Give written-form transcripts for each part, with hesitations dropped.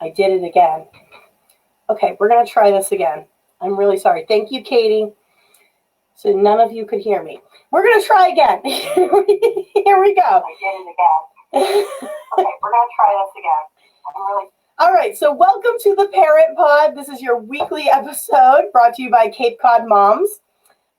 I did it again. Okay, we're going to try this again. I'm really sorry. Thank you, Katie. So none of you could hear me. We're going to try again. Here we go. I did it again. Okay, we're going to try this again. All right, so welcome to the Parent Pod. This is your weekly episode brought to you by Cape Cod Moms.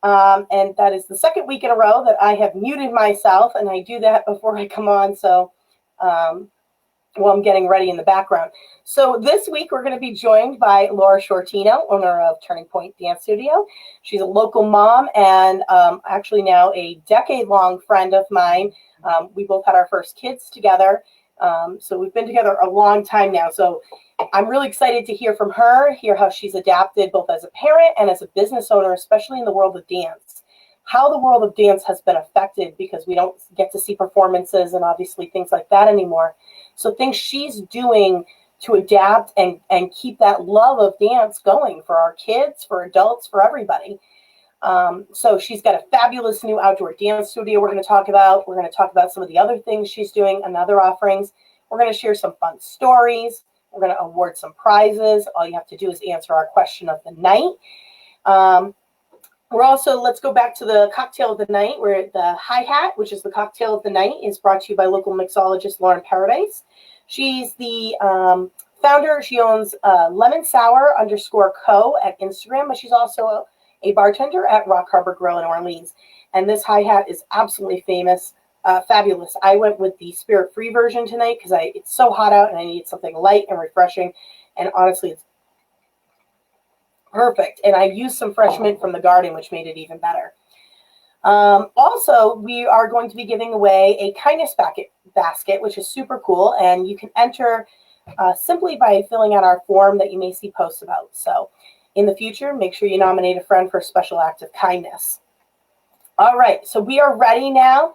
And that is the second week in a row that I have muted myself, and I do that before I come on, so I'm getting ready in the background. So this week we're going to be joined by Laura Sciortino, owner of Turning Pointe Dance Studio. She's a local mom and actually now a decade-long friend of mine. We both had our first kids together, so we've been together a long time now. So I'm really excited to hear from her, hear how she's adapted both as a parent and as a business owner, especially in the world of dance. How the world of dance has been affected because we don't get to see performances and obviously things like that anymore. So things she's doing to adapt and keep that love of dance going for our kids, for adults, for everybody. So she's got a fabulous new outdoor dance studio we're going to talk about. We're going to talk about some of the other things she's doing and other offerings. We're going to share some fun stories. We're going to award some prizes. All you have to do is answer our question of the night. We're also, let's go back to the cocktail of the night, where the HiHat, which is the cocktail of the night, is brought to you by local mixologist Lauren Paradise. She's the founder. She owns Lemon Sour _Co at Instagram, but she's also a bartender at Rock Harbor Grill in Orleans. And this HiHat is absolutely famous, fabulous. I went with the spirit-free version tonight because it's so hot out and I need something light and refreshing. And honestly, it's perfect. And I used some fresh mint from the garden, which made it even better. Also, we are going to be giving away a kindness basket, which is super cool. And you can enter simply by filling out our form that you may see posts about. So in the future, make sure you nominate a friend for a special act of kindness. All right, so we are ready now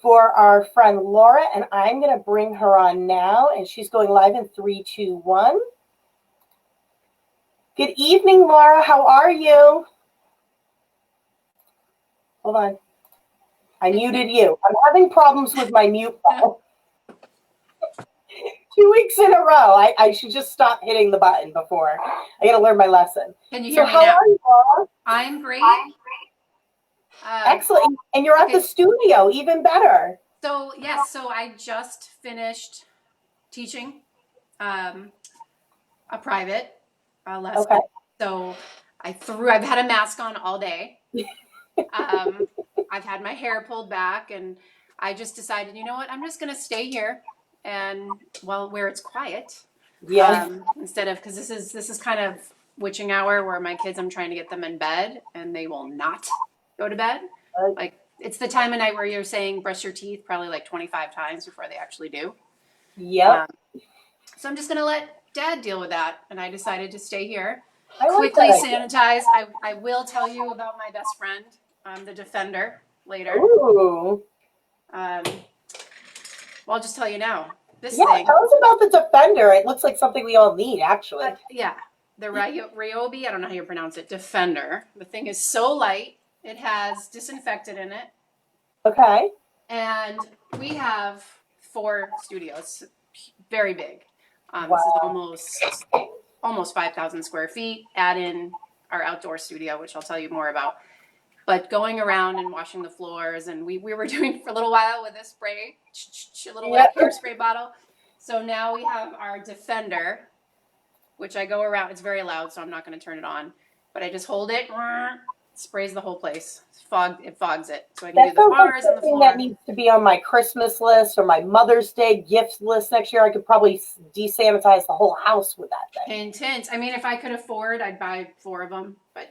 for our friend Laura, and I'm going to bring her on now. And she's going live in 3, 2, 1. Good evening, Laura. How are you? Hold on. I muted you. I'm having problems with my mute button. 2 weeks in a row. I should just stop hitting the button before. I got to learn my lesson. Can you hear me now? How are you, Laura? I'm great. Excellent. And you're at the studio, even better. So, yes, so I just finished teaching a private lesson. Okay. So I've had a mask on all day. I've had my hair pulled back, and I just decided, you know what, I'm just going to stay here and where it's quiet. Yeah. Instead of, because this is kind of witching hour where my kids, I'm trying to get them in bed and they will not go to bed. Like, it's the time of night where you're saying brush your teeth probably like 25 times before they actually do. Yeah. So I'm just going to let Dad deal with that. And I decided to stay here. Quickly sanitize. I will tell you about my best friend, the Defender, later. Ooh. Well, I'll just tell you now. This thing. Tell us about the Defender. It looks like something we all need, actually. The Ryobi, I don't know how you pronounce it, Defender. The thing is so light. It has disinfectant in it. Okay. And we have 4 studios, very big. Wow. This is almost 5,000 square feet. Add in our outdoor studio, which I'll tell you more about. But going around and washing the floors, and we were doing for a little while with a spray, a little wet hairspray bottle. So now we have our Defender, which I go around. It's very loud, so I'm not going to turn it on. But I just hold it, sprays the whole place. It fogs it. So I can do the bars and the floor. That needs to be on my Christmas list or my Mother's Day gift list next year. I could probably desanitize the whole house with that thing. Intense. I mean, if I could afford, I'd buy 4 of them. But,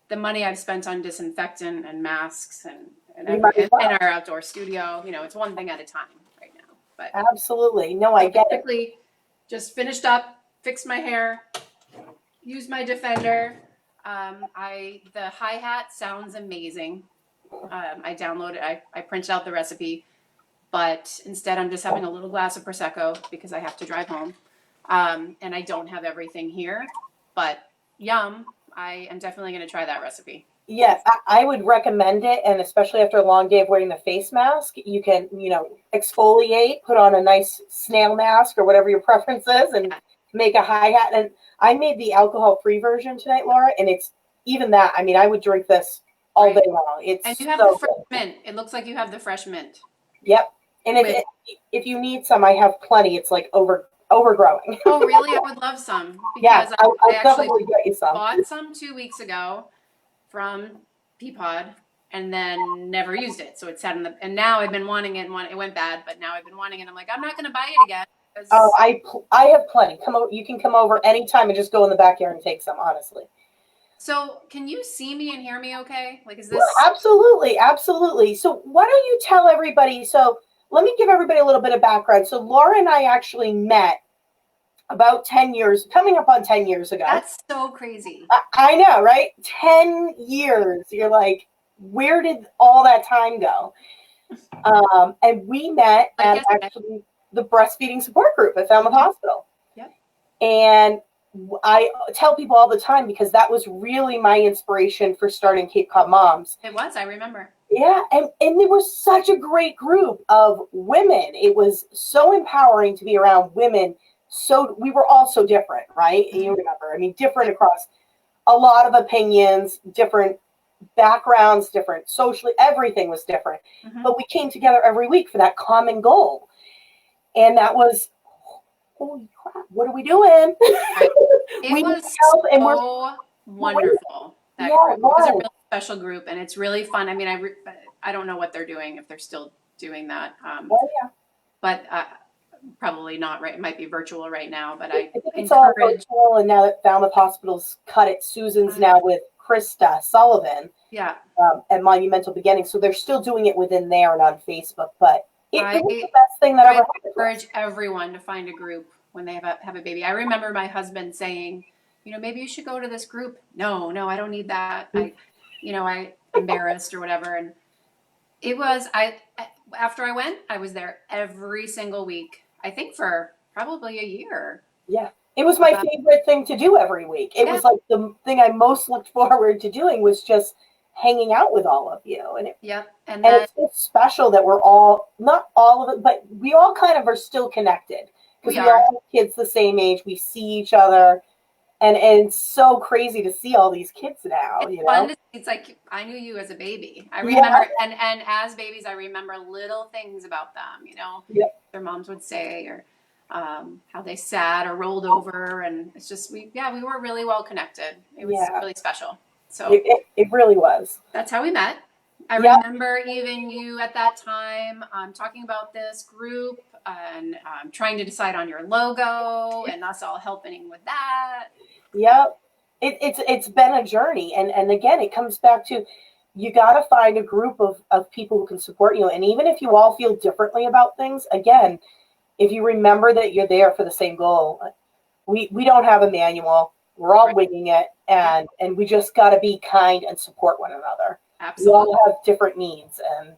the money I've spent on disinfectant and masks and our outdoor studio, it's one thing at a time right now. But absolutely. No, I get it. Quickly, just finished up, fixed my hair, used my Defender. The HiHat sounds amazing. I downloaded, I printed out the recipe, but instead I'm just having a little glass of Prosecco because I have to drive home. And I don't have everything here, but yum. I am definitely going to try that recipe. Yeah, I would recommend it, and especially after a long day of wearing the face mask, you can, exfoliate, put on a nice snail mask or whatever your preference is, and make a HiHat. And I made the alcohol-free version tonight, Laura, and it's even that. I mean, I would drink this all day long. It's And you have so the fresh good. mint. It looks like you have the fresh mint. Yep. And if you need some, I have plenty. It's like overgrowing. Oh, really? I would love some Yeah, because I'll I actually definitely get you some. bought some 2 weeks ago from Peapod and then never used it. So it sat in and now I've been wanting it and it went bad, but now I've been wanting it. I'm like, I'm not going to buy it again. Oh, I have plenty. You can come over anytime and just go in the backyard and take some, honestly. So can you see me and hear me okay? Like, is this? Well, absolutely, absolutely. So why don't you tell everybody? So let me give everybody a little bit of background. So Laura and I actually met about 10 years, coming up on 10 years ago. That's so crazy. I know, right? 10 years. You're like, where did all that time go? And we met at actually the breastfeeding support group at Falmouth Hospital. Yep. And I tell people all the time because that was really my inspiration for starting Cape Cod Moms. It was, I remember. Yeah, and there was such a great group of women. It was so empowering to be around women. So we were all so different, right? Mm-hmm. You remember, I mean, different across a lot of opinions, different backgrounds, different socially, everything was different. Mm-hmm. But we came together every week for that common goal. And that was, holy crap, what are we doing? It was so wonderful. That group. It was a really special group, and it's really fun. I mean, I don't know what they're doing, if they're still doing that. But probably not right. It might be virtual right now, but I think it's all virtual. And now that Falmouth Hospital's cut it, Susan's now with Krista Sullivan. Yeah. At Monumental Beginning. So they're still doing it within there and on Facebook, but it was the best thing that ever happened. I encourage everyone to find a group when they have a baby. I remember my husband saying, maybe you should go to this group. No, I don't need that. I embarrassed or whatever. And it was, after I went, I was there every single week, I think for probably a year. Yeah. It was my favorite thing to do every week. It was like the thing I most looked forward to doing was just hanging out with all of you. And and it's so special that we're all, not all of it, but we all kind of are still connected. Because we all have kids the same age. We see each other. And it's so crazy to see all these kids now. It's fun to see. It's like I knew you as a baby. I remember, and as babies, I remember little things about them. Their moms would say, or how they sat or rolled over, and it's just we were really well connected. It was really special. So it really was. That's how we met. I remember even you at that time talking about this group and trying to decide on your logo and us all helping with that. Yep. It's been a journey. And again, it comes back to you got to find a group of people who can support you. And even if you all feel differently about things, again, if you remember that you're there for the same goal, we don't have a manual. We're all winging it. And we just got to be kind and support one another. Absolutely. We all have different needs and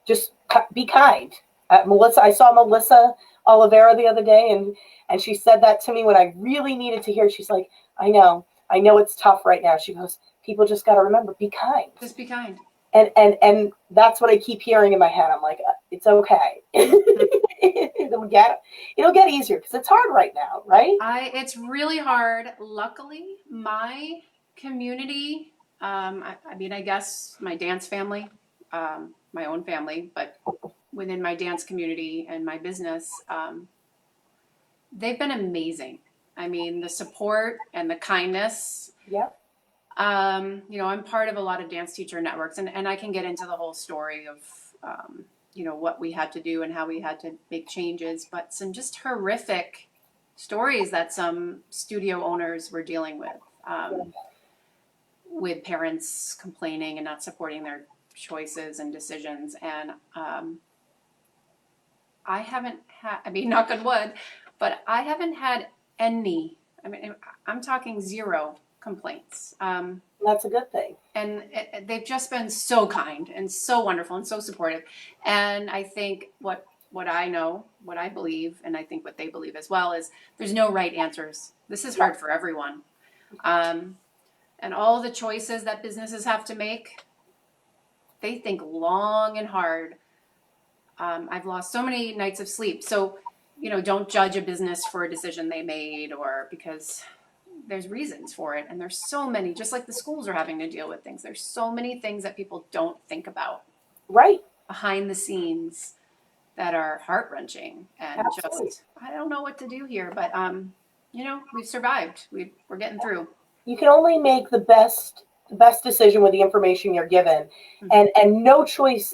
just be kind. I saw Melissa Oliveira the other day and she said that to me when I really needed to hear. She's like, I know it's tough right now. She goes, people just got to remember, be kind. Just be kind. And that's what I keep hearing in my head. I'm like, it's okay. It'll get easier because it's hard right now, right? It's really hard. Luckily, my community, I guess my dance family, my own family, but within my dance community and my business, they've been amazing. I mean, the support and the kindness. Yeah. I'm part of a lot of dance teacher networks, and I can get into the whole story of, what we had to do and how we had to make changes, but some just horrific stories that some studio owners were dealing with parents complaining and not supporting their choices and decisions. And I haven't had, knock on wood, but I haven't had any, I'm talking zero complaints. That's a good thing. And they've just been so kind and so wonderful and so supportive. And I think what I know, what I believe, and I think what they believe as well, is there's no right answers. This is hard for everyone. and all the choices that businesses have to make, they think long and hard. I've lost so many nights of sleep. So, don't judge a business for a decision they made, or because there's reasons for it. And there's so many, just like the schools are having to deal with things. There's so many things that people don't think about. Right. Behind the scenes that are heart-wrenching, and Absolutely. just, I don't know what to do here, but we've survived. We're getting through. You can only make the best decision with the information you're given. Mm-hmm. And no choice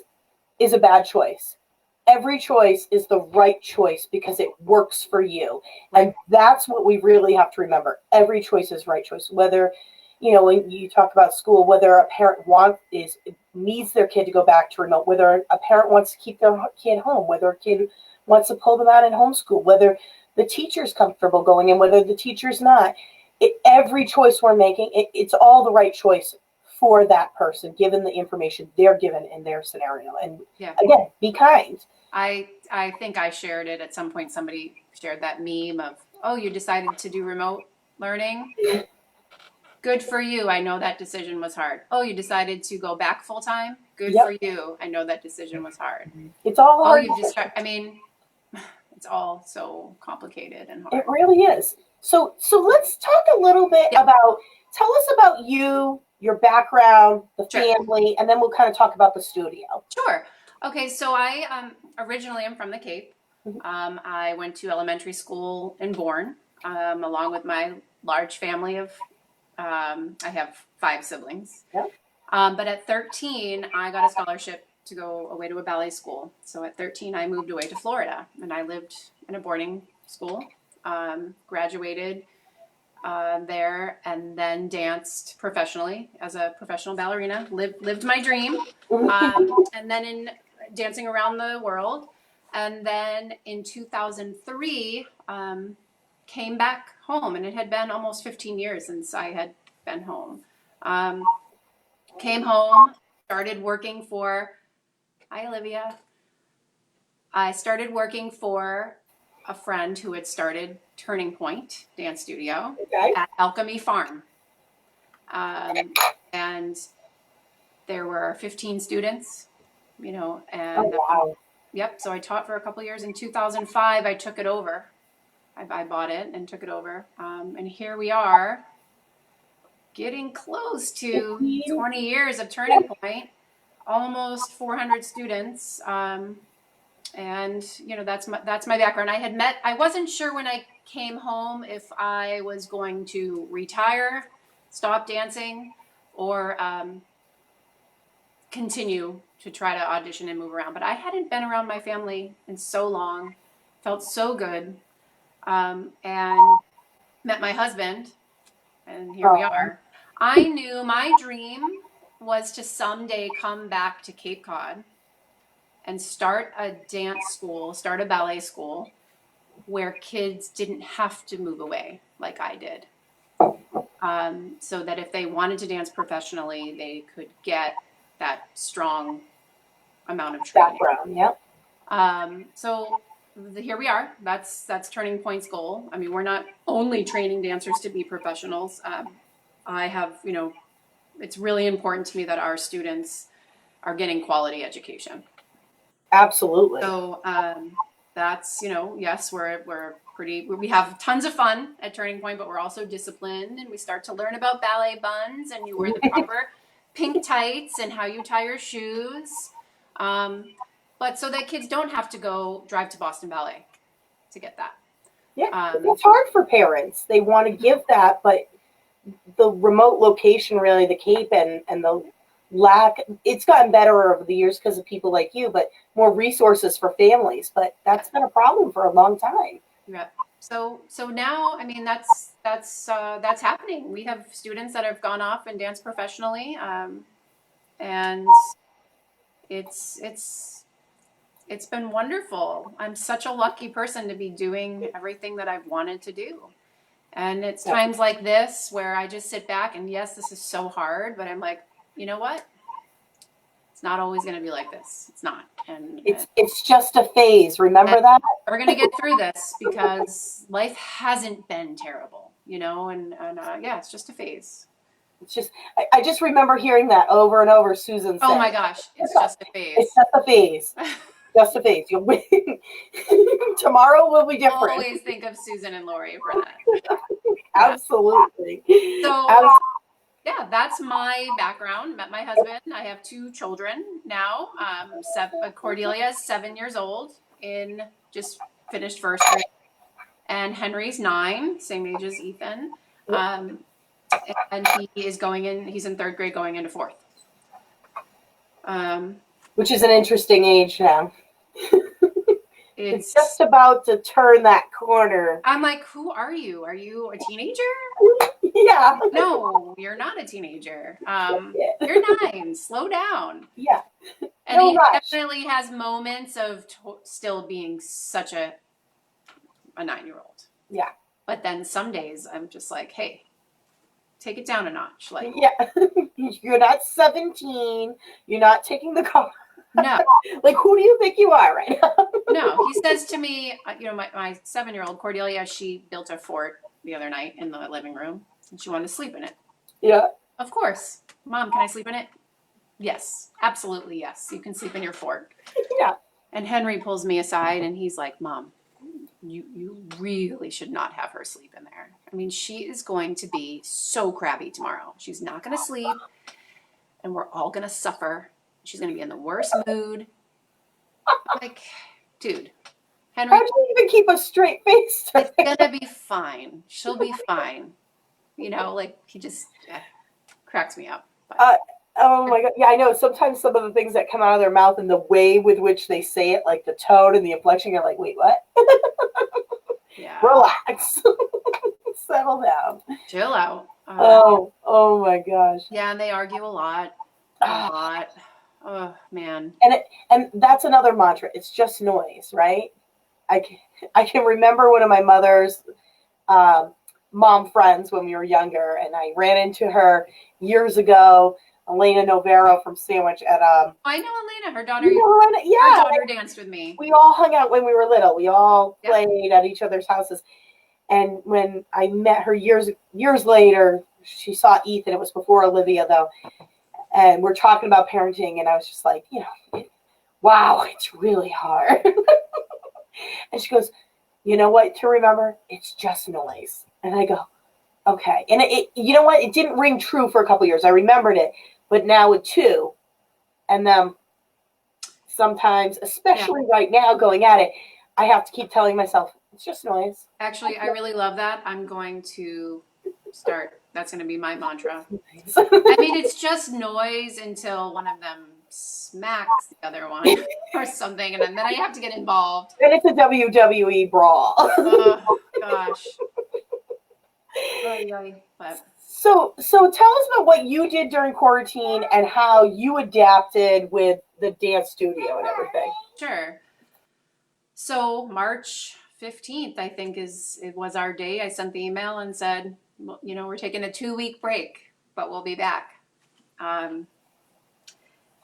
is a bad choice. Every choice is the right choice because it works for you. And that's what we really have to remember. Every choice is right choice. Whether, when you talk about school, whether a parent needs their kid to go back to remote, whether a parent wants to keep their kid home, whether a kid wants to pull them out in homeschool, whether the teacher's comfortable going in, whether the teacher's not. Every choice we're making, it's all the right choice for that person, given the information they're given in their scenario. And again, be kind. I think I shared it at some point. Somebody shared that meme of, oh, you decided to do remote learning? Good for you. I know that decision was hard. Oh, you decided to go back full time? Good for you. I know that decision was hard. It's all hard. It's all so complicated and hard. It really is. So let's talk a little bit about, tell us about you, your background, the family, and then we'll kind of talk about the studio. Sure. Okay, so I originally am from the Cape. I went to elementary school in Bourne, along with my large family of, I have 5 siblings. Yep. But at 13, I got a scholarship to go away to a ballet school. So at 13, I moved away to Florida, and I lived in a boarding school, graduated there, and then danced professionally as a professional ballerina, lived my dream, and then in dancing around the world. And then in 2003, came back home, and it had been almost 15 years since I had been home. Came home, started working for, hi Olivia. I started working for a friend who had started Turning Pointe Dance Studio at Alchemy Farm. And there were 15 students, and yep. So I taught for a couple years. In 2005, I took it over. I bought it and took it over. And here we are, getting close to 20 years of Turning Pointe, almost 400 students. And that's my background. I wasn't sure when I came home if I was going to retire, stop dancing, or continue to try to audition and move around. But I hadn't been around my family in so long, felt so good, and met my husband, and here we are. I knew my dream was to someday come back to Cape Cod and start a dance school, start a ballet school where kids didn't have to move away like I did. So that if they wanted to dance professionally, they could get that strong amount of training. Background, yep. So here we are. That's Turning Pointe's goal. I mean, we're not only training dancers to be professionals. I have, it's really important to me that our students are getting quality education. Absolutely. So that's, yes, we have tons of fun at Turning Pointe, but we're also disciplined, and we start to learn about ballet buns, and you wear the proper pink tights and how you tie your shoes. But so that kids don't have to go drive to Boston Ballet to get that. Yeah, it's hard for parents. They want to give that, but the remote location, really, the Cape and the lack, it's gotten better over the years because of people like you, but more resources for families. But that's been a problem for a long time. Yeah. So now, I mean, that's happening. We have students that have gone off and danced professionally, and it's been wonderful. I'm such a lucky person to be doing everything that I've wanted to do. And it's times like this where I just sit back and, yes, this is so hard, but I'm like, you know what? It's not always going to be like this. It's not. And it's just a phase. Remember that? We're going to get through this because life hasn't been terrible, and yeah, it's just a phase. It's just, I just remember hearing that over and over. Susan said, Oh my gosh, it's just a phase. It's just a phase. Just a phase. You'll win. Tomorrow will be different. Always think of Susan and Lori for that. Absolutely. So, yeah, that's my background. Met my husband. I have 2 children now. Cordelia is 7 years old, just finished first grade, and Henry's 9, same age as Ethan. And he's in 3rd grade, going into 4th. Which is an interesting age now. It's just about to turn that corner. I'm like, who are you? Are you a teenager? Yeah. No, you're not a teenager. You're 9. Slow down. Yeah. And he definitely has moments of still being such a 9-year-old. Yeah. But then some days I'm just like, hey, take it down a notch. Like, yeah. You're not 17. You're not taking the car. No. Like, who do you think you are right now? No. He says to me, my 7-year-old Cordelia, she built a fort the other night in the living room, and she wanted to sleep in it. Yeah. Of course. Mom, can I sleep in it? Yes. Absolutely yes. You can sleep in your fort. Yeah. And Henry pulls me aside, and he's like, Mom, you really should not have her sleep in there. I mean, she is going to be so crabby tomorrow. She's not going to sleep, and we're all going to suffer. She's going to be in the worst mood. Like, dude, Henry. How do you even keep a straight face? It's going to be fine. She'll be fine. Like, he just cracks me up. Oh my God. Yeah, I know. Sometimes some of the things that come out of their mouth and the way with which they say it, like the tone and the inflection, you're like, wait, what? Yeah. Relax. Settle down. Chill out. Oh my gosh. Yeah, and they argue a lot. Oh, man. And that's another mantra. It's just noise, right? I can remember one of my mother's mom friends when we were younger, and I ran into her years ago, Elena Novero from Sandwich at I know Elena, her daughter. Yeah, her daughter danced with me. We all hung out when we were little. We all played at each other's houses. And when I met her years later, she saw Ethan. It was before Olivia, though. And we're talking about parenting, and I was just like, wow, it's really hard. And she goes, you know what to remember? It's just noise. And I go, okay. And you know what? It didn't ring true for a couple years. I remembered it. But now with 2, and then sometimes, especially right now going at it, I have to keep telling myself, it's just noise. Actually, I really love that. I'm going to start. That's going to be my mantra. I mean, it's just noise until one of them smacks the other one or something, and then I have to get involved. And it's a WWE brawl. Oh, gosh. But. So tell us about what you did during quarantine and how you adapted with the dance studio and everything. Sure. So March 15th, I think it was our day. I sent the email and said, well, we're taking a 2-week break, but we'll be back. And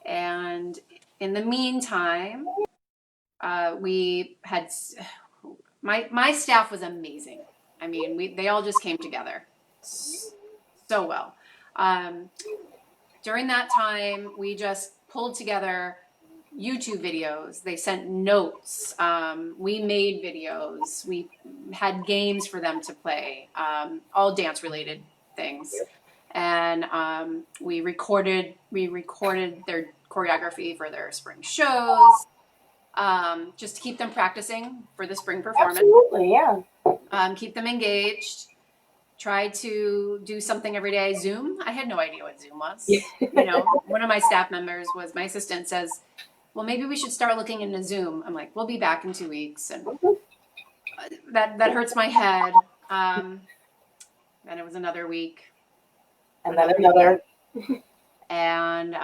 in the meantime, we had my staff was amazing. I mean, they all just came together so well. During that time, we just pulled together YouTube videos. They sent notes. We made videos. We had games for them to play, all dance related things. And we recorded their choreography for their spring shows, just to keep them practicing for the spring performance. Absolutely, yeah. Keep them engaged. Try to do something every day. Zoom. I had no idea what Zoom was. One of my staff members my assistant says, well, maybe we should start looking into Zoom. I'm like, we'll be back in 2 weeks. And that hurts my head. Then it was another week. And then another. And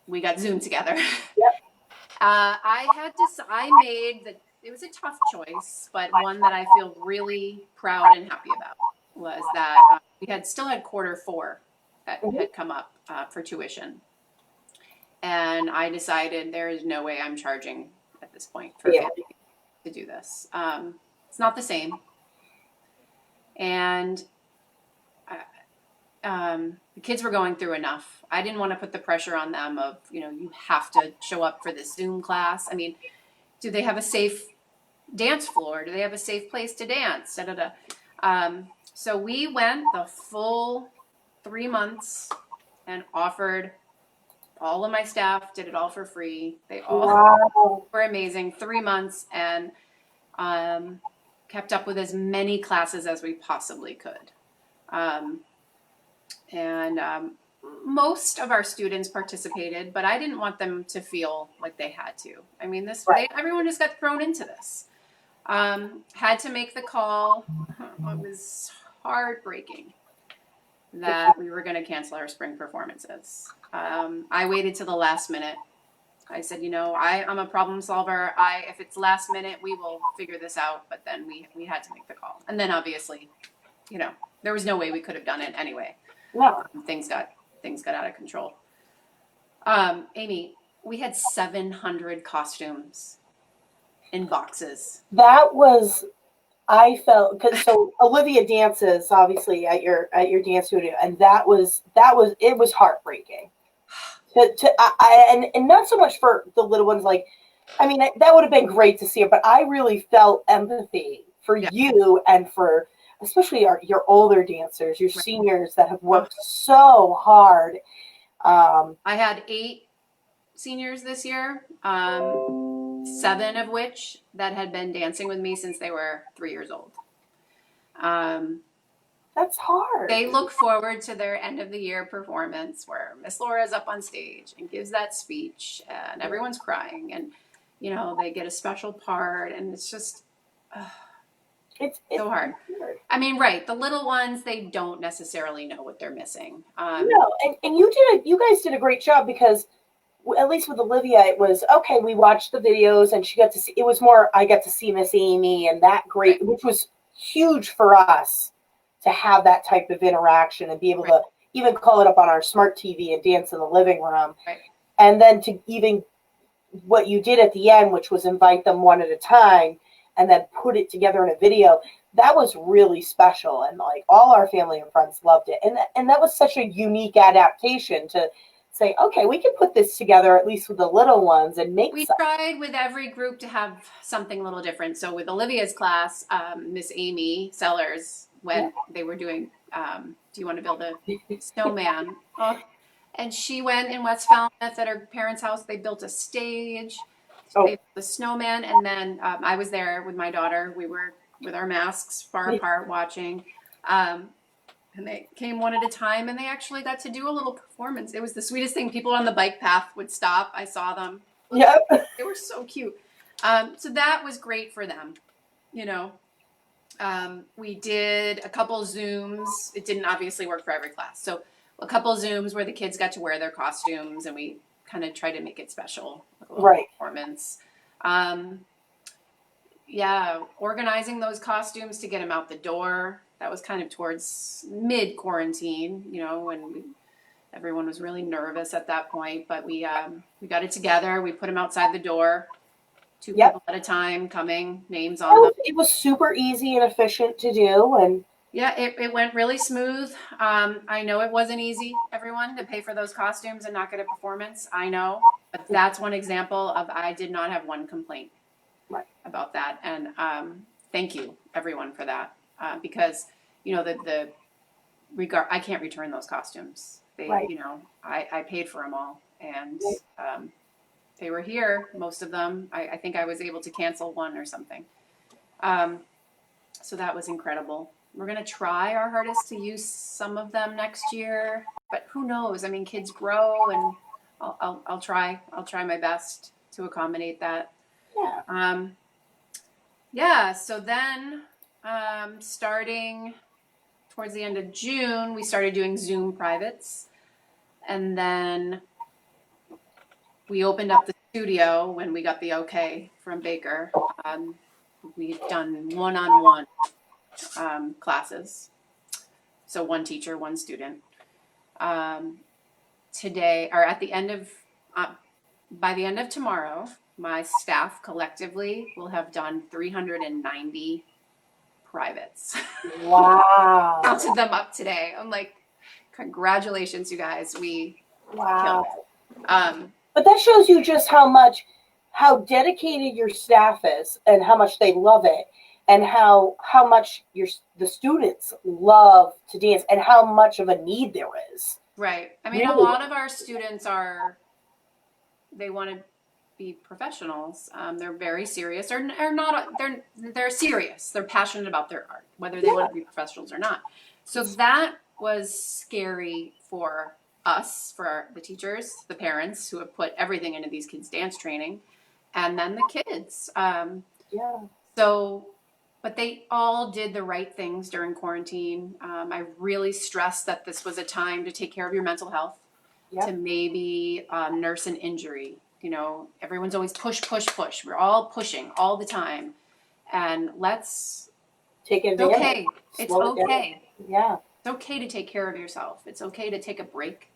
we got Zoom together. Yep. It was a tough choice, but one that I feel really proud and happy about was that we still had quarter 4 that had come up for tuition. And I decided there is no way I'm charging at this point for family to do this. It's not the same. And the kids were going through enough. I didn't want to put the pressure on them of, you have to show up for this Zoom class. I mean, do they have a safe dance floor? Do they have a safe place to dance? Da, da, da. So we went the full 3 months and offered all of my staff, did it all for free. They all were amazing. 3 months, and kept up with as many classes as we possibly could. Most of our students participated, but I didn't want them to feel like they had to. I mean, everyone just got thrown into this. Had to make the call. It was heartbreaking that we were going to cancel our spring performances. I waited to the last minute. I said, I'm a problem solver. If it's last minute, we will figure this out. But then we had to make the call. And then obviously, there was no way we could have done it anyway. No. Things got out of control. Amy, we had 700 costumes in boxes. That was, I felt, because so Olivia dances obviously at your dance studio, and it was heartbreaking. And not so much for the little ones. Like, I mean, that would have been great to see her, but I really felt empathy for you and for especially your older dancers, your seniors that have worked so hard. I had 8 seniors this year, 7 of which that had been dancing with me since they were 3 years old. That's hard. They look forward to their end of the year performance where Miss Laura's up on stage and gives that speech and everyone's crying and, they get a special part, and it's just, it's so hard. I mean, right. The little ones, they don't necessarily know what they're missing. No, and you guys did a great job, because at least with Olivia, it was okay. We watched the videos, and she got to see. It was more I got to see Miss Amy, and that great, which was huge for us to have that type of interaction and be able to even call it up on our smart TV and dance in the living room, and then to even what you did at the end, which was invite them one at a time and then put it together in a video. That was really special, and like all our family and friends loved it, and that was such a unique adaptation to say, okay, we can put this together at least with the little ones and make. We tried with every group to have something a little different. So with Olivia's class, Miss Amy Sellers, when they were doing, do you want to build a snowman? And she went in West Falmouth at her parents' house. They built a stage. They built the snowman, and then I was there with my daughter. We were with our masks far apart watching. And they came one at a time, and they actually got to do a little performance. It was the sweetest thing. People on the bike path would stop. I saw them. Yep. They were so cute. So that was great for them, We did a couple Zooms. It didn't obviously work for every class. So a couple Zooms where the kids got to wear their costumes, and we kind of tried to make it special with a little performance. Organizing those costumes to get them out the door. That was kind of towards mid-quarantine, when everyone was really nervous at that point. But we got it together. We put them outside the door, 2 people at a time coming, names on them. It was super easy and efficient to do, and it went really smooth. I know it wasn't easy, everyone, to pay for those costumes and not get a performance. I know, but that's one example of I did not have one complaint about that, and thank you, everyone, for that. Because the regard, I can't return those costumes. I paid for them all, and they were here, most of them. I think I was able to cancel one or something. So that was incredible. We're gonna try our hardest to use some of them next year, but who knows? I mean, kids grow, and I'll try my best to accommodate that. So then. Starting towards the end of June, we started doing Zoom privates, and then we opened up the studio when we got the okay from Baker. We've done one-on-one classes, so one teacher, one student. Today, or at the end of, by the end of tomorrow, my staff collectively will have done 390 privates. Wow. Counted them up today. I'm like, congratulations, you guys. We Wow. killed it. But that shows you just how dedicated your staff is and how much they love it and how much the students love to dance and how much of a need there is. Right. I mean, Really? a lot of our students they want to be professionals. They're very serious or not. They're serious. They're passionate about their art, whether they want to be professionals or not. So that was scary for us, for the teachers, the parents who have put everything into these kids' dance training, and then the kids. So, but they all did the right things during quarantine. I really stressed that this was a time to take care of your mental health, to maybe nurse an injury. You know, everyone's always push, push, push. We're all pushing all the time. And let's take advantage. It's okay. It's okay. Yeah. It's okay to take care of yourself. It's okay to take a break.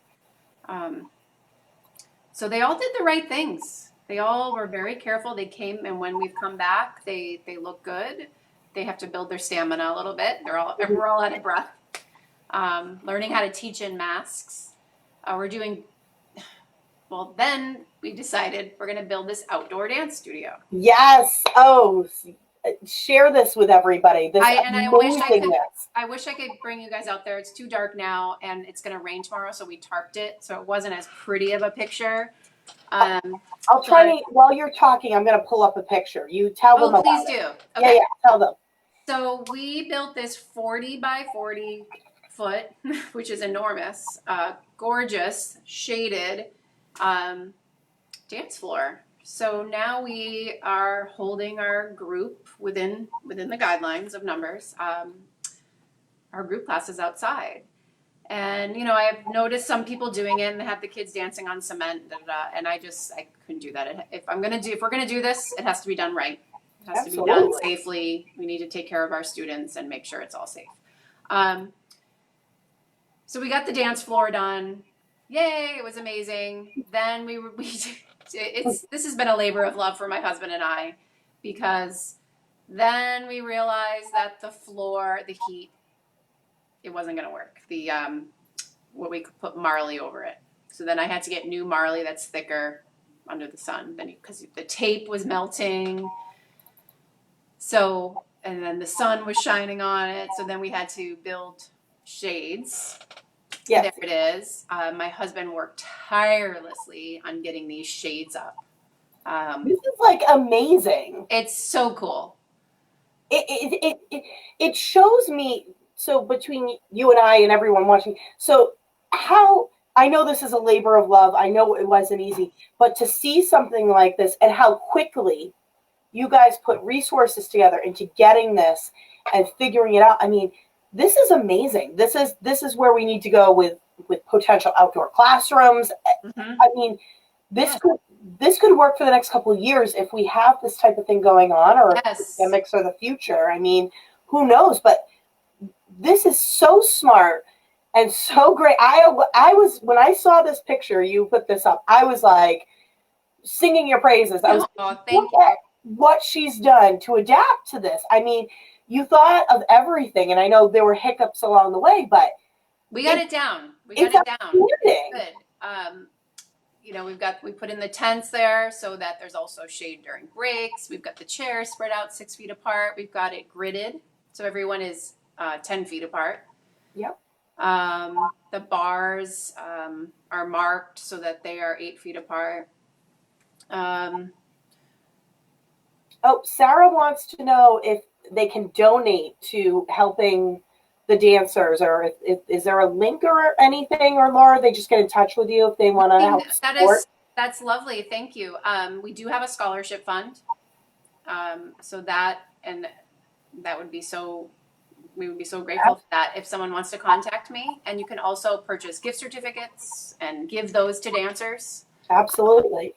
So they all did the right things. They all were very careful. They came, and when we've come back, they look good. They have to build their stamina a little bit. We're all out of breath. Learning how to teach in masks. Then we decided we're going to build this outdoor dance studio. Yes. Oh, share this with everybody. I wish I could bring you guys out there. It's too dark now, and it's going to rain tomorrow, so we tarped it, so it wasn't as pretty of a picture. I'll try to, while you're talking, I'm going to pull up a picture. You tell them about please it. do. Okay. Yeah, tell them. So we built this 40 by 40 foot, which is enormous, gorgeous, shaded dance floor. So now we are holding our group within the guidelines of numbers. Our group classes outside. And, you know, I've noticed some people doing it and they have the kids dancing on cement, and I couldn't do that. If we're going to do this, it has to be done right. It has to be done safely. We need to take care of our students and make sure it's all safe. So we got the dance floor done. Yay, it was amazing. Then this has been a labor of love for my husband and I, because then we realized that the floor, the heat, it wasn't going to work. What we could put marley over it. So then I had to get new marley that's thicker under the sun, because the tape was melting. So, and then the sun was shining on it. So then we had to build shades. Yes. There it is. My husband worked tirelessly on getting these shades up. This is like amazing. It's so cool. It shows me, so between you and I and everyone watching, so how, I know this is a labor of love. I know it wasn't easy, but to see something like this and how quickly you guys put resources together into getting this and figuring it out. I mean, this is amazing. This is where we need to go with potential outdoor classrooms. Mm-hmm. I mean, this could work for the next couple of years if we have this type of thing going on, or academics or the future. I mean, who knows? But this is so smart and so great. I was, when I saw this picture, you put this up, I was like singing your praises. I was thank you. What she's done to adapt to this. I mean, you thought of everything, and I know there were hiccups along the way, but we got it down. We got it down. Good. You know, we put in the tents there so that there's also shade during breaks. We've got the chairs spread out 6 feet apart. We've got it gridded, so everyone is 10 feet apart. Yep. The bars are marked so that they are 8 feet apart. Sarah wants to know if they can donate to helping the dancers, or is there a link or anything, or Laura, they just get in touch with you if they want to help support? That's lovely. Thank you. We do have a scholarship fund. So that would be we would be so grateful for that if someone wants to contact me. And you can also purchase gift certificates and give those to dancers. Absolutely.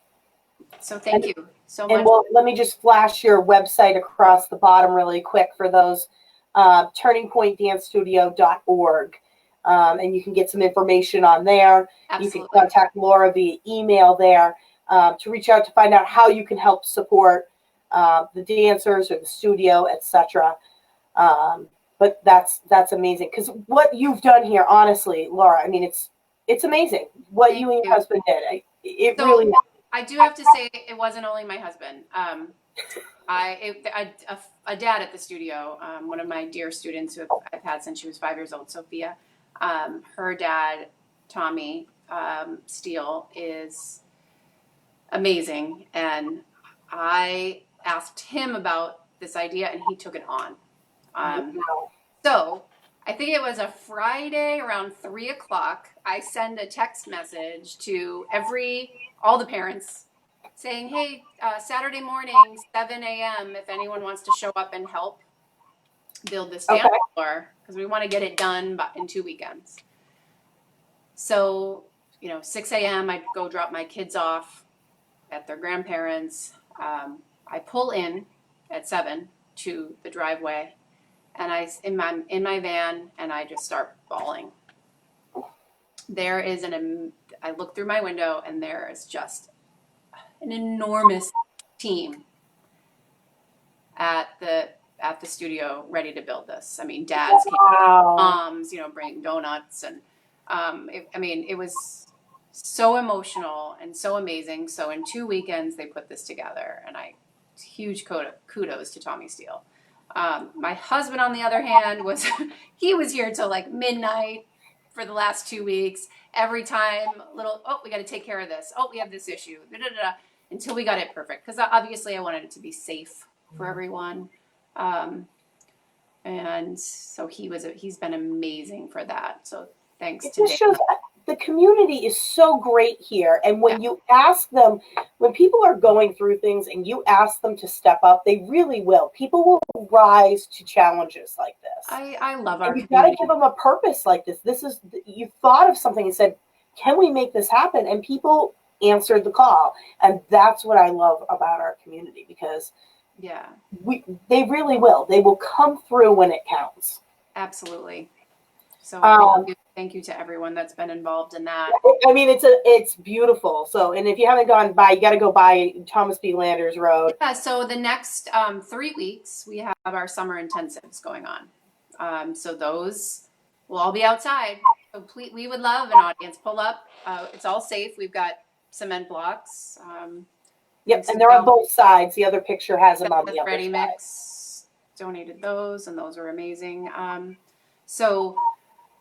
So thank you so much. And let me just flash your website across the bottom really quick for those, turningpointdancestudio.org. And you can get some information on there. Absolutely. You can contact Laura via email there to reach out to find out how you can help support the dancers or the studio, etc. But that's amazing, because what you've done here, honestly, Laura, I mean, it's amazing what you and your husband did. It really. I do have to say, it wasn't only my husband. A dad at the studio, one of my dear students who I've had since she was 5 years old, Sophia, her dad, Tommy Steele, is amazing. And I asked him about this idea, and he took it on. So I think it was a Friday around 3 o'clock. I send a text message to all the parents saying, hey, Saturday morning, 7 a.m., if anyone wants to show up and help build this dance floor, because we want to get it done in 2 weekends. So, 6 a.m., I'd go drop my kids off at their grandparents'. I pull in at 7 to the driveway, and in my van, and I just start bawling. There is I look through my window, and there is just an enormous team at the studio ready to build this. I mean, dads came, moms, bringing donuts, and it was so emotional and so amazing. So in 2 weekends, they put this together, and huge kudos to Tommy Steele. My husband, on the other hand, he was here till like midnight for the last 2 weeks. Every time, we got to take care of this. Oh, we have this issue. Until we got it perfect, because obviously I wanted it to be safe for everyone. And so he's been amazing for that. So thanks to Dave. Shows the community is so great here. And when you ask them, when people are going through things and you ask them to step up, they really will. People will rise to challenges like this. I love our community. You've got to give them a purpose like this. You thought of something and said, can we make this happen? And people answered the call. And that's what I love about our community, because they really will. They will come through when it counts. Absolutely. So thank you to everyone that's been involved in that. I mean, it's beautiful. So, and if you haven't gone by, you got to go by Thomas B. Landers Road. Yeah. So the next 3 weeks, we have our summer intensives going on. So those will all be outside. So we would love an audience. Pull up. It's all safe. We've got cement blocks. Yep, and they're on both sides. The other picture has them on the other Ready side. Mix donated those, and those are amazing. So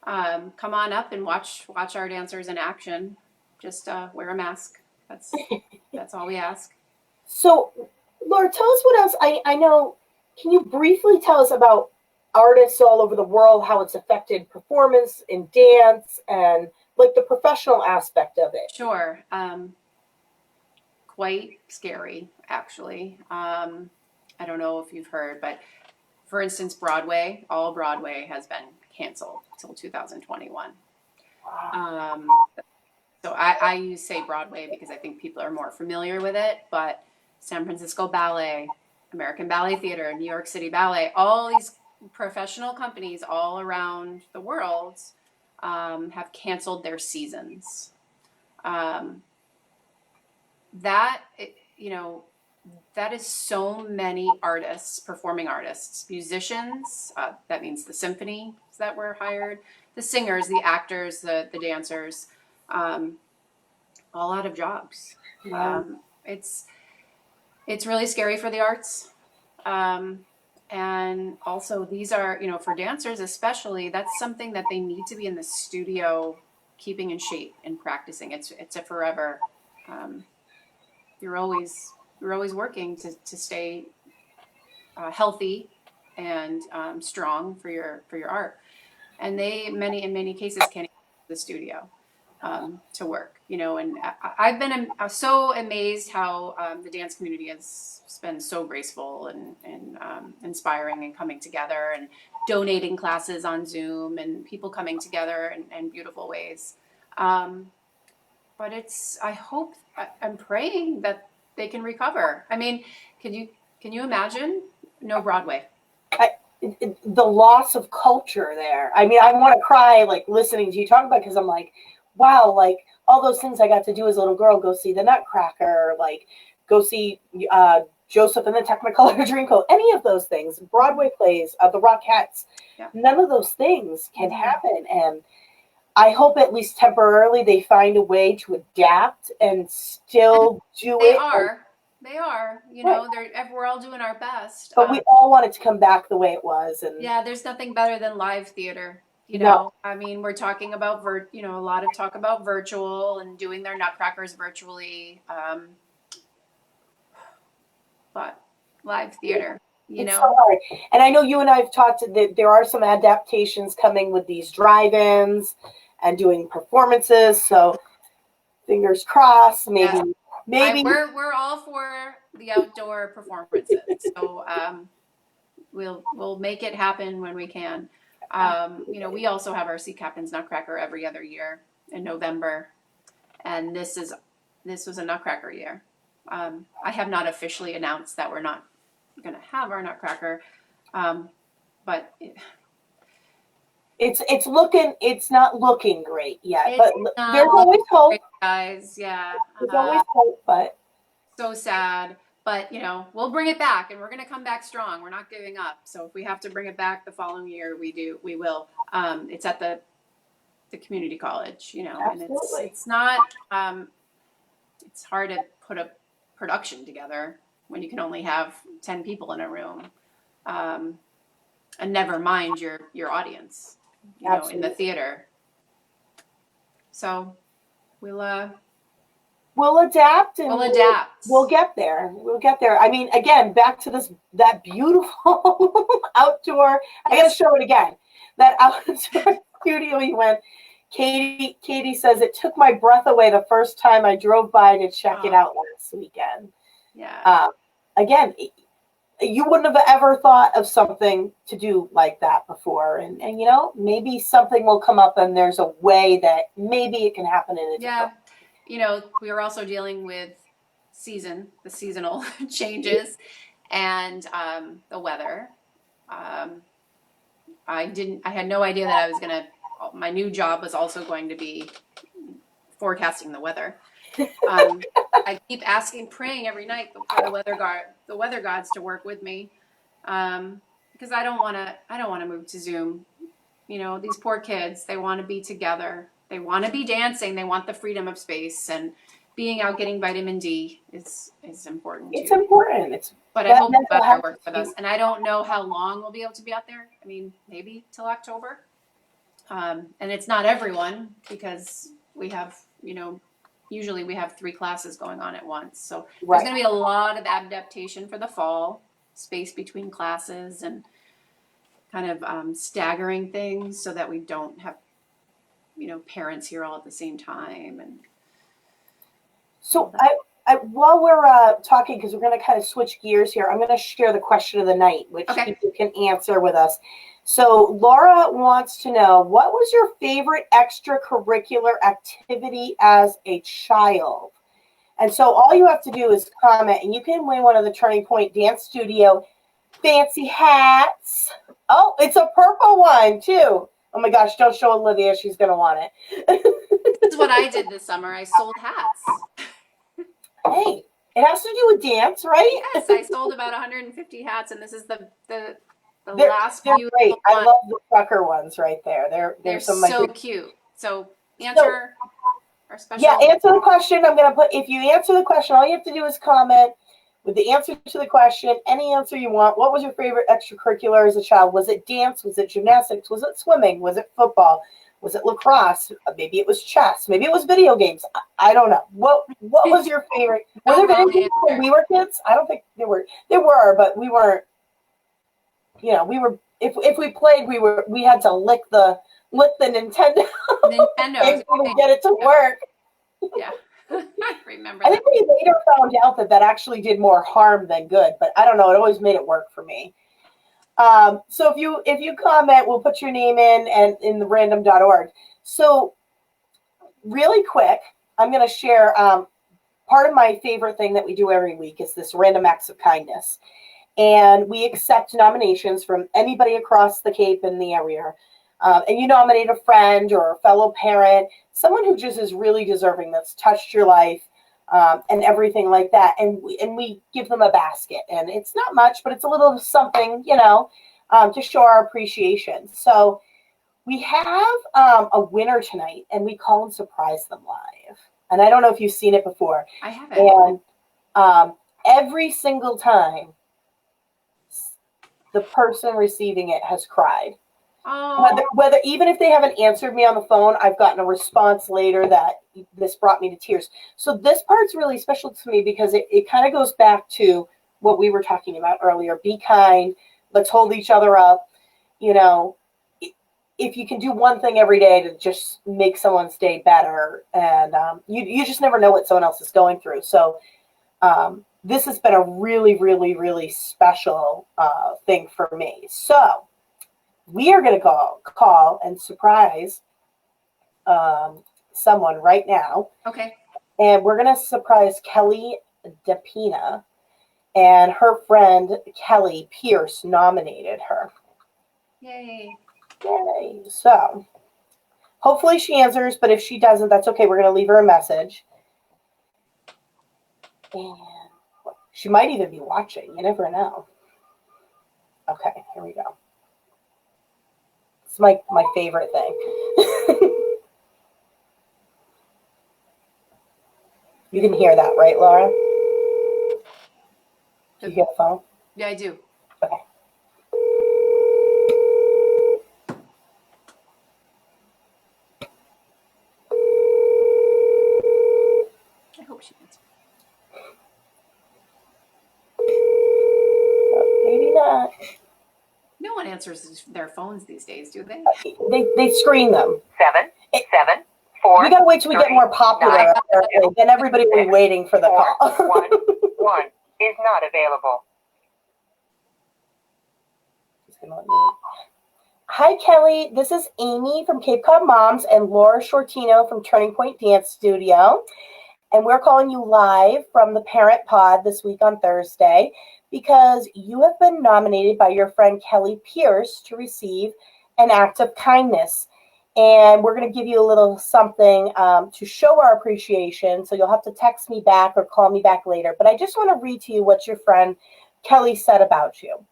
come on up and watch our dancers in action. Just wear a mask. That's all we ask. So, Laura, tell us what else. I know. Can you briefly tell us about artists all over the world, how it's affected performance in dance, and like the professional aspect of it? Sure. Quite scary, actually. I don't know if you've heard, but for instance, all Broadway has been canceled until 2021. So I say Broadway because I think people are more familiar with it, but San Francisco Ballet, American Ballet Theater, New York City Ballet, all these professional companies all around the world have canceled their seasons. That is so many artists, performing artists, musicians, that means the symphonies that were hired, the singers, the actors, the dancers, all out of jobs. It's really scary for the arts. And also these are, for dancers especially, that's something that they need to be in the studio keeping in shape and practicing. It's a forever. You're always working to stay healthy and strong for your art. And in many cases can't go to the studio to work, and I've been so amazed how the dance community has been so graceful and inspiring and coming together and donating classes on Zoom and people coming together in beautiful ways. But I'm praying that they can recover. I mean, can you imagine no Broadway? The loss of culture there. I mean, I want to cry like listening to you talk about it, because I'm like, wow, like all those things I got to do as a little girl, go see the Nutcracker, like go see Joseph and the Technicolor Dreamcoat, any of those things, Broadway plays, the Rockettes, none of those things can happen. And I hope at least temporarily they find a way to adapt and still do They it. They are. You know, we're all doing our best. But we all want it to come back the way it was. And yeah, there's nothing better than live theater. You know, I mean, we're talking about a lot of talk about virtual and doing their Nutcrackers virtually. But live theater, it's so hard. And I know you and I have talked that there are some adaptations coming with these drive-ins and doing performances. So fingers crossed. Maybe we're all for the outdoor performances. So we'll make it happen when we can. You know, we also have our Sea Captain's Nutcracker every other year in November, and this was a Nutcracker year. I have not officially announced that we're not going to have our Nutcracker, but it's not looking great yet. But there's always hope, great, guys. Yeah, there's always hope. But so sad. But you know, we'll bring it back, and we're going to come back strong. We're not giving up. So if we have to bring it back the following year, we will. It's at the community college, you know, absolutely. And it's not. It's hard to put a production together when you can only have 10 people in a room, and never mind your audience, you know, in the theater. So we'll adapt, and we'll get there. I mean, again, back to that beautiful outdoor. I got to show it again. That outdoor studio we went. Katie says it took my breath away the first time I drove by to check it out last weekend. Yeah. Again, you wouldn't have ever thought of something to do like that before, and you know, maybe something will come up, and there's a way that maybe it can happen in a different. You know, we are also dealing with the seasonal changes, and the weather. I had no idea that my new job was also going to be forecasting the weather. I keep praying every night for the weather gods to work with me, because I don't want to move to Zoom. You know, these poor kids, they want to be together. They want to be dancing. They want the freedom of space, and being out getting vitamin D is important too. It's important. But I hope the weather works with us. And I don't know how long we'll be able to be out there. I mean, maybe till October. And it's not everyone, because we have, you know, usually we have 3 classes going on at once. So there's going to be a lot of adaptation for the fall, space between classes, and kind of staggering things so that we don't have, you know, parents here all at the same time. And so I while we're talking, because we're going to kind of switch gears here, I'm going to share the question of the night, which people can answer with us. So Laura wants to know, what was your favorite extracurricular activity as a child? And so all you have to do is comment, and you can win one of the Turning Pointe Dance Studio fancy hats. Oh, it's a purple one too. Oh my gosh, don't show Olivia. She's going to want it. This is what I did this summer. I sold hats. Hey, it has to do with dance, right? Yes, I sold about 150 hats, and this is the they're beautiful great. one. I love the trucker ones right there. They're so cute. So answer our special. Yeah, answer the question. I'm going to put, if you answer the question, all you have to do is comment with the answer to the question, any answer you want. What was your favorite extracurricular as a child? Was it dance? Was it gymnastics? Was it swimming? Was it football? Was it lacrosse? Maybe it was chess. Maybe it was video games. I don't know. What was your favorite? Were there video games when we were kids? I don't think there were. There were, but we weren't. You know, we were. If we played, we had to lick the Nintendo. And get it to work. Yeah, I remember. I think we later found out that actually did more harm than good, but I don't know. It always made it work for me. So if you comment, we'll put your name in the random.org. So really quick, I'm going to share part of my favorite thing that we do every week is this random acts of kindness. And we accept nominations from anybody across the Cape and the area. And you nominate a friend or a fellow parent, someone who just is really deserving, that's touched your life. and everything like that. And we give them a basket, and it's not much, but it's a little something, to show our appreciation. So we have a winner tonight, and we call and surprise them live. And I don't know if you've seen it before. I haven't. And every single time, the person receiving it has cried. Oh. Whether even if they haven't answered me on the phone, I've gotten a response later that this brought me to tears. So this part's really special to me because it kind of goes back to what we were talking about earlier. Be kind. Let's hold each other up. If you can do one thing every day to just make someone's day better, and you just never know what someone else is going through. So this has been a really, really, really special thing for me. So we are going to call and surprise someone right now. Okay. And we're going to surprise Kelly DePina, and her friend Kelly Pierce nominated her. Yay. Yay. So hopefully she answers, but if she doesn't, that's okay. We're going to leave her a message. And she might even be watching. You never know. Okay, here we go. It's my favorite thing. You can hear that, right, Laura? Do you get a phone? Yeah, I do. Okay. I hope she answers. Maybe not. No one answers their phones these days, do they? They screen them. 7, 7, 4. We gotta wait till we get more popular. Apparently. Then everybody will be waiting for the call. 1 is not available. Hi, Kelly. This is Amy from Cape Cod Moms and Laura Sciortino from Turning Pointe Dance Studio. And we're calling you live from the Parent Pod this week on Thursday because you have been nominated by your friend Kelly Pierce to receive an act of kindness. And we're going to give you a little something to show our appreciation. So you'll have to text me back or call me back later. But I just want to read to you what your friend Kelly said about you.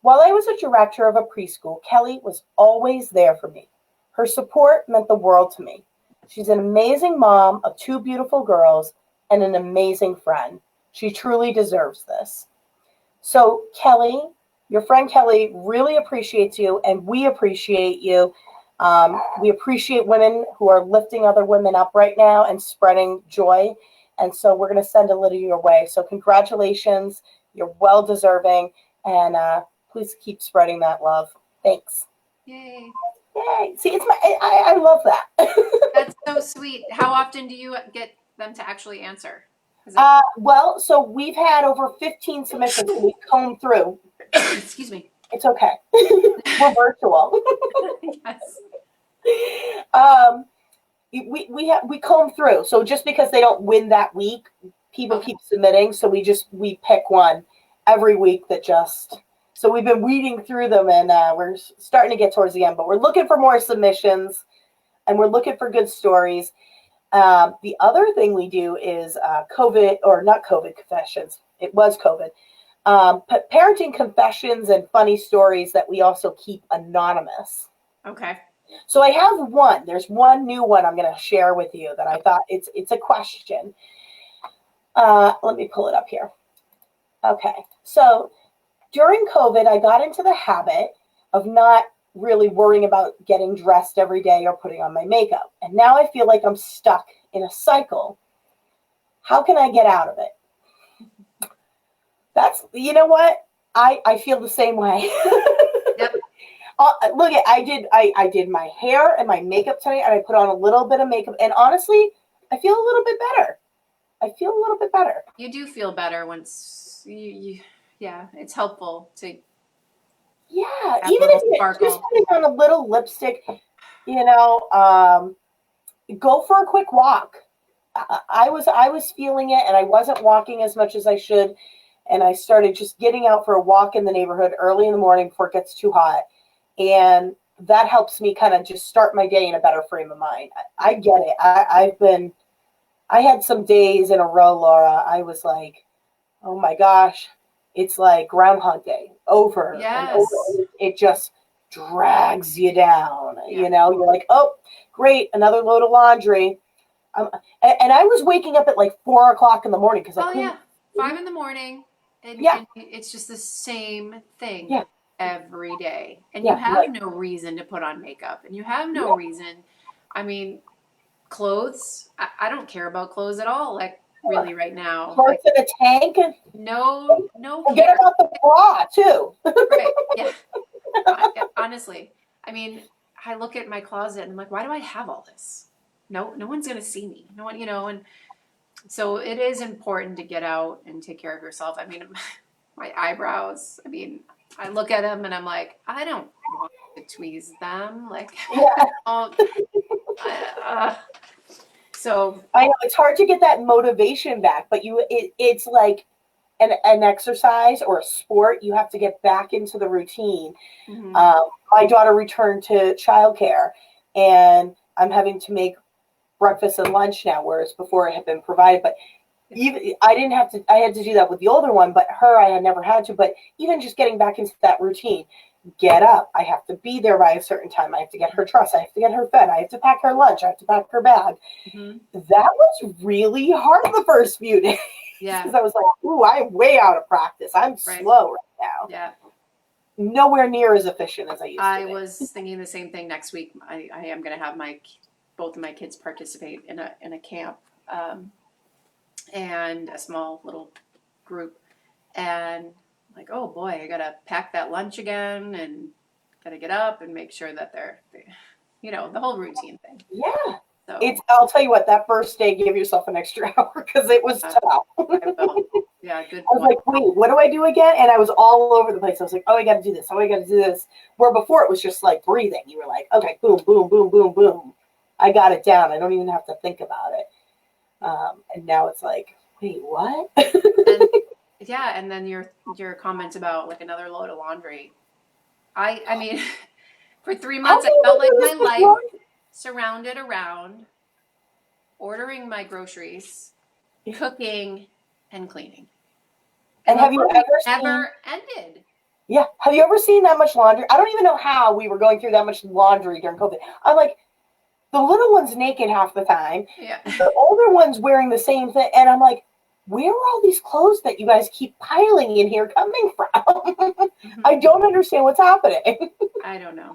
While I was a director of a preschool, Kelly was always there for me. Her support meant the world to me. She's an amazing mom of 2 beautiful girls and an amazing friend. She truly deserves this. So Kelly, your friend Kelly really appreciates you, and we appreciate you. We appreciate women who are lifting other women up right now and spreading joy. And so we're going to send a little your way. So congratulations. You're well deserving. And please keep spreading that love. Thanks. Yay. Yay. See, I love that. That's so sweet. How often do you get them to actually answer? Well, so we've had over 15 submissions and we combed through. Excuse me. It's okay. We're virtual. Yes. We comb through. So just because they don't win that week, people keep submitting. So we pick one every week that just. So we've been weeding through them, and we're starting to get towards the end. But we're looking for more submissions, and we're looking for good stories. The other thing we do is COVID, or not COVID confessions. It was COVID. Parenting confessions and funny stories that we also keep anonymous. Okay. So I have one. There's one new one I'm going to share with you that I thought it's a question. Let me pull it up here. Okay. So during COVID, I got into the habit of not really worrying about getting dressed every day or putting on my makeup. And now I feel like I'm stuck in a cycle. How can I get out of it? That's, you know what? I feel the same way. Yep. Look, I did my hair and my makeup tonight, and I put on a little bit of makeup. And honestly, I feel a little bit better. You do feel better once yeah, it's helpful to. Yeah, even if you're just putting on a little lipstick, go for a quick walk. I was feeling it, and I wasn't walking as much as I should, and I started just getting out for a walk in the neighborhood early in the morning before it gets too hot, and that helps me kind of just start my day in a better frame of mind. I get it. I had some days in a row, Laura, I was like, oh my gosh, it's like Groundhog Day over and over. Yes. It just drags you down. Yeah. You know, you're like, oh, great, another load of laundry. And I was waking up at like 4 o'clock in the morning because I Oh couldn't. yeah, 5 in the morning, and, Yeah. and it's just the same thing Yeah. every day, and you Yeah, have right. no reason to put on makeup, and you have no reason. I mean, clothes. I don't care about clothes at all. Like really, right now, Hearts in a tank. no Forget care. about the bra too. Right? Yeah. Honestly, I mean, I look at my closet and I'm like, why do I have all this? No one's gonna see me. No one, and so it is important to get out and take care of yourself. I mean, my eyebrows. I mean, I look at them and I'm like, I don't want to tweeze them. Like, Yeah. So I know it's hard to get that motivation back, but it's like an exercise or a sport. You have to get back into the routine. mhm. My daughter returned to childcare, and I'm having to make breakfast and lunch now, whereas before it had been provided. But even I didn't have to. I had to do that with the older one, but her I had never had to. But even just getting back into that routine, get up. I have to be there by a certain time. I have to get her dressed. I have to get her fed. I have to pack her lunch. I have to pack her bag. Mhm. That was really hard the first few days. Yeah. Because I was like, ooh, I'm way out of practice. I'm slow right now. Yeah. Nowhere near as efficient as I used to I be. was thinking the same thing next week. I am going to have both of my kids participate in a camp, and a small little group, and like, oh boy, I got to pack that lunch again and got to get up and make sure that they're the whole routine thing. Yeah. So I'll tell you what, that first day, give yourself an extra hour because it was tough. I will. Yeah, good I was point. like, wait, what do I do again? And I was all over the place. I was like, oh, I got to do this. Oh, I got to do this. Where before it was just like breathing. You were like, okay, boom, boom, boom, boom, boom. I got it down. I don't even have to think about it. And now it's like, wait, what? And, yeah, and then your comments about like another load of laundry. I mean, for 3 months, I felt like my life surrounded around ordering my groceries, cooking, and cleaning. And have you ever ended? Yeah. Have you ever seen that much laundry? I don't even know how we were going through that much laundry during COVID. I'm like, the little one's naked half the time. Yeah. The older one's wearing the same thing. And I'm like, where are all these clothes that you guys keep piling in here coming from? I don't understand what's happening. I don't know.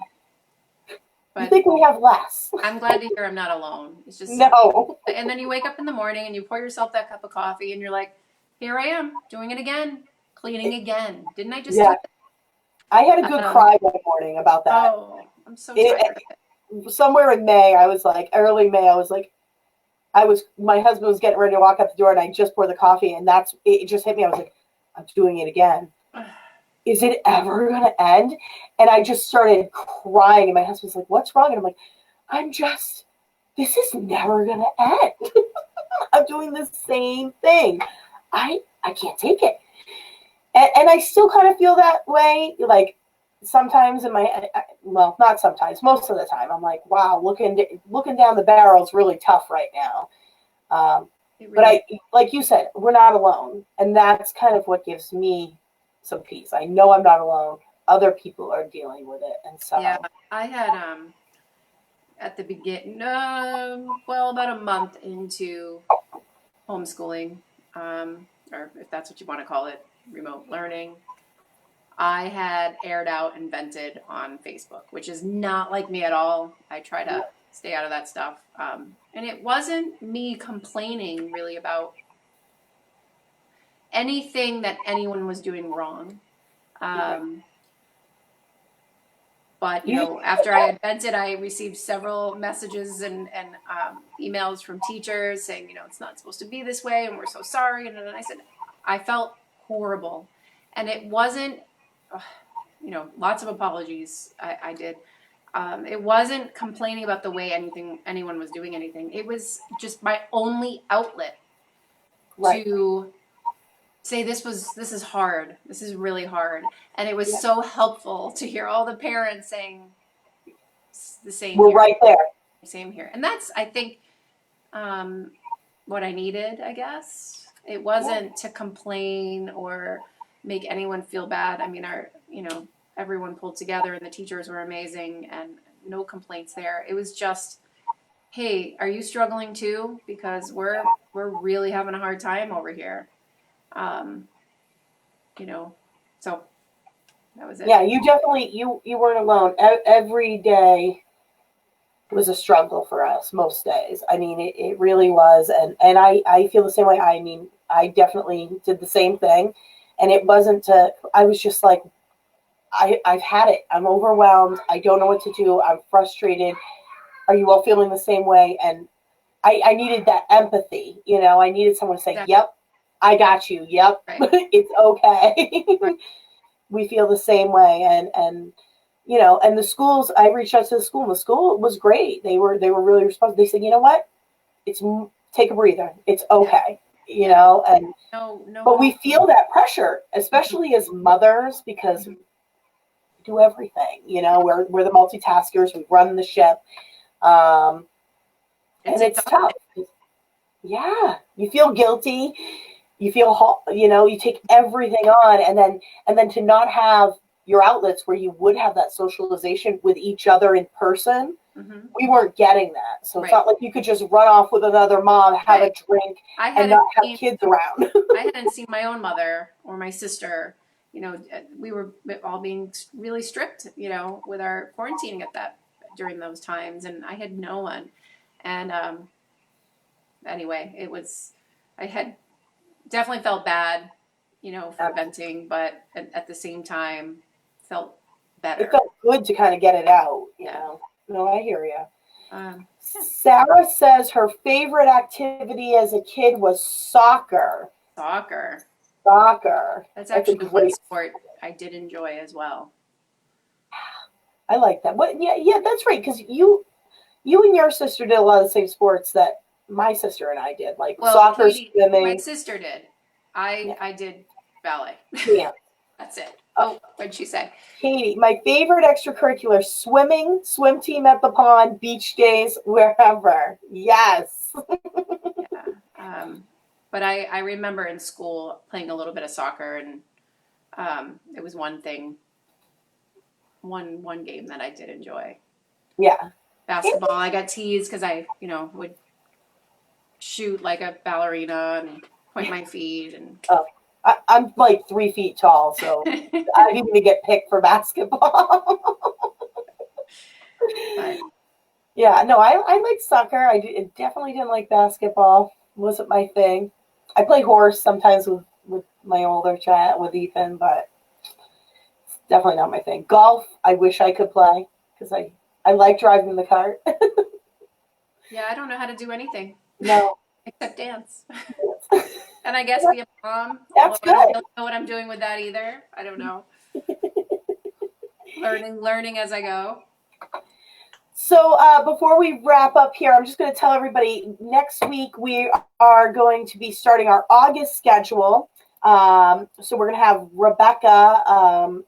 But I think we have less. I'm glad to hear I'm not alone. It's just no. And then you wake up in the morning and you pour yourself that cup of coffee and you're like, here I am doing it again, cleaning again. Didn't I just do that? I had a good cry one morning about that. Oh, I'm so tired. Somewhere in May, I was like, early May, my husband was getting ready to walk out the door and I just poured the coffee and it just hit me. I was like, I'm doing it again. Is it ever going to end? And I just started crying and my husband's like, what's wrong? And I'm like, this is never going to end. I'm doing the same thing. I can't take it. And I still kind of feel that way. Like sometimes not sometimes, most of the time, I'm like, wow, looking down the barrel is really tough right now. But like you said, we're not alone. And that's kind of what gives me some peace. I know I'm not alone. Other people are dealing with it. And so. Yeah, I had, at the beginning, about a month into homeschooling, or if that's what you want to call it, remote learning, I had aired out and vented on Facebook, which is not like me at all. I try to stay out of that stuff. And it wasn't me complaining really about anything that anyone was doing wrong. But, after I had vented, I received several messages and emails from teachers saying, it's not supposed to be this way and we're so sorry. And then I said, I felt horrible. And it wasn't, lots of apologies I did. It wasn't complaining about the way anyone was doing anything. It was just my only outlet to say this is hard. This is really hard. And it was so helpful to hear all the parents saying the same. We're right there. Same here. And that's, I think, what I needed, I guess. It wasn't to complain or make anyone feel bad. I mean, everyone pulled together and the teachers were amazing and no complaints there. It was just, hey, are you struggling too? Because we're really having a hard time over here. So that was it. Yeah, you definitely, you weren't alone. Every day was a struggle for us most days. I mean, it really was. And I feel the same way. I mean, I definitely did the same thing. And it wasn't I was just like, I've had it. I'm overwhelmed. I don't know what to do. I'm frustrated. Are you all feeling the same way? And I needed that empathy. I needed someone to say, Exactly. yep, I got you. Yep, Right. it's okay. Right. We feel the same way. And the schools, I reached out to the school, and the school was great. They were really responsive. They said, you know what? Take a breather. It's okay. And No. but we feel that pressure, especially as mothers, because we do everything. We're the multitaskers. We run the ship, and it's tough. Yeah, you feel guilty. You feel, you take everything on, and then to not have your outlets where you would have that socialization with each other in person. Mm-hmm. We weren't getting that. So it's Right. not like you could just run off with another mom, have a drink, and not have kids around. I hadn't seen my own mother or my sister. We were all being really strict, with our quarantining during those times, and I had no one. And anyway, I had definitely felt bad, for venting, but at the same time felt better. It felt good to kind of get it out, No, I hear you. Sarah says her favorite activity as a kid was soccer. Soccer. That's actually a great sport I did enjoy as well. I like that. Yeah, that's right. Because you and your sister did a lot of the same sports that my sister and I did, like soccer, swimming. My sister did. I did ballet. Yeah. That's it. Oh, what'd she say? Katie, my favorite extracurricular, swimming, swim team at the pond, beach days, wherever. Yes. Yeah. But I remember in school playing a little bit of soccer, and it was one game that I did enjoy. Yeah. Basketball, I got teased because I, would shoot like a ballerina and point my feet. And I'm like 3 feet tall, so I didn't even get picked for basketball. But, yeah, no, I like soccer. I definitely didn't like basketball. It wasn't my thing. I play horse sometimes with my older child, with Ethan, but it's definitely not my thing. Golf, I wish I could play because I like driving the cart. yeah, I don't know how to do anything. No. Except dance. And I guess be a mom. That's good. I don't really know what I'm doing with that either. I don't know. Learning as I go. So before we wrap up here, I'm just going to tell everybody next week we are going to be starting our August schedule. So we're going to have Rebecca on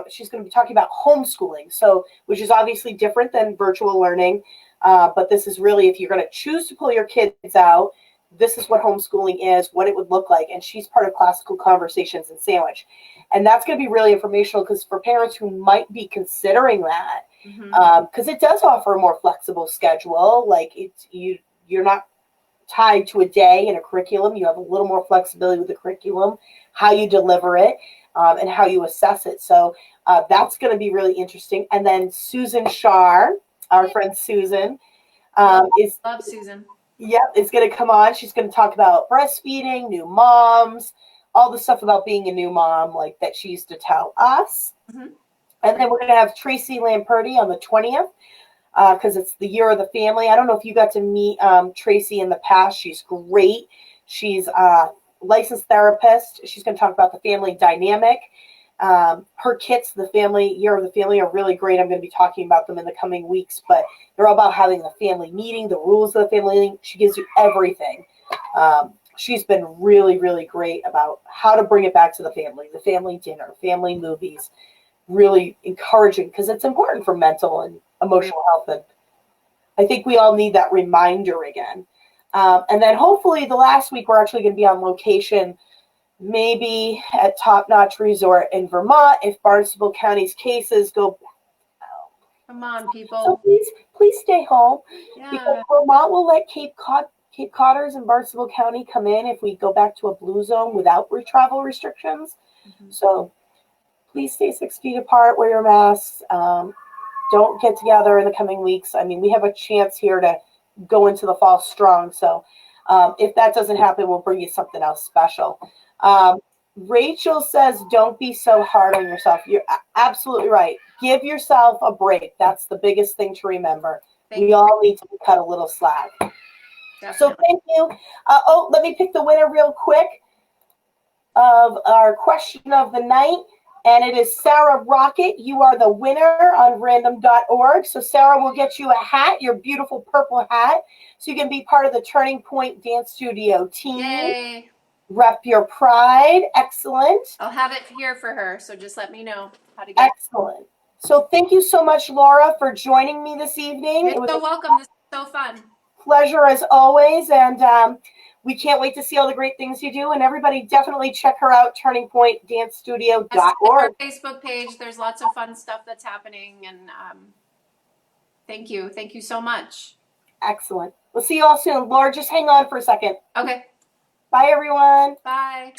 she's going to be talking about homeschooling. So, which is obviously different than virtual learning. But this is really, if you're going to choose to pull your kids out, this is what homeschooling is, what it would look like. And she's part of Classical Conversations in Sandwich. And that's going to be really informational because for parents who might be considering that, because it does offer a more flexible schedule. Like you're not tied to a day in a curriculum. You have a little more flexibility with the curriculum, how you deliver it, and how you assess it. So that's going to be really interesting. And then Susan Shar, our friend Susan, love Susan. Yep, is going to come on. She's going to talk about breastfeeding, new moms, all the stuff about being a new mom, like that she used to tell us. Mm-hmm. And then we're going to have Tracy Lamperti on the 20th because it's the year of the family. I don't know if you got to meet Tracy in the past. She's great. She's a licensed therapist. She's going to talk about the family dynamic. Her kits, the family year of the family, are really great. I'm going to be talking about them in the coming weeks, but they're all about having the family meeting, the rules of the family meeting. She gives you everything. She's been really, really great about how to bring it back to the family dinner, family movies, really encouraging because it's important for mental and emotional health. And I think we all need that reminder again. And then hopefully the last week we're actually going to be on location, maybe at Top Notch Resort in Vermont if Barnstable County's cases go. Come on, So people. please stay home because Yeah. Vermont will let Cape Codders and Barnstable County come in if we go back to a blue zone without travel restrictions. So please stay 6 feet apart, wear your masks. Don't get together in the coming weeks. I mean, we have a chance here to go into the fall strong. So if that doesn't happen, we'll bring you something else special. Rachel says, don't be so hard on yourself. You're absolutely right. Give yourself a break. That's the biggest thing to remember. We all need to cut a little slack. Definitely. So thank you. Let me pick the winner real quick of our question of the night. And it is Sarah Rocket. You are the winner on random.org. So Sarah will get you a hat, your beautiful purple hat, so you can be part of the Turning Point Dance Studio team. Yay. Rep your pride. Excellent. I'll have it here for her, so just let me know how to get it. Excellent. So thank you so much, Laura, for joining me this evening. You're so welcome. This is so fun. Pleasure as always. And we can't wait to see all the great things you do. And everybody definitely check her out, turningpointdancestudio.org. Our Facebook page, there's lots of fun stuff that's happening. And thank you. Thank you so much. Excellent. We'll see you all soon. Laura, just hang on for a second. Okay. Bye, everyone. Bye.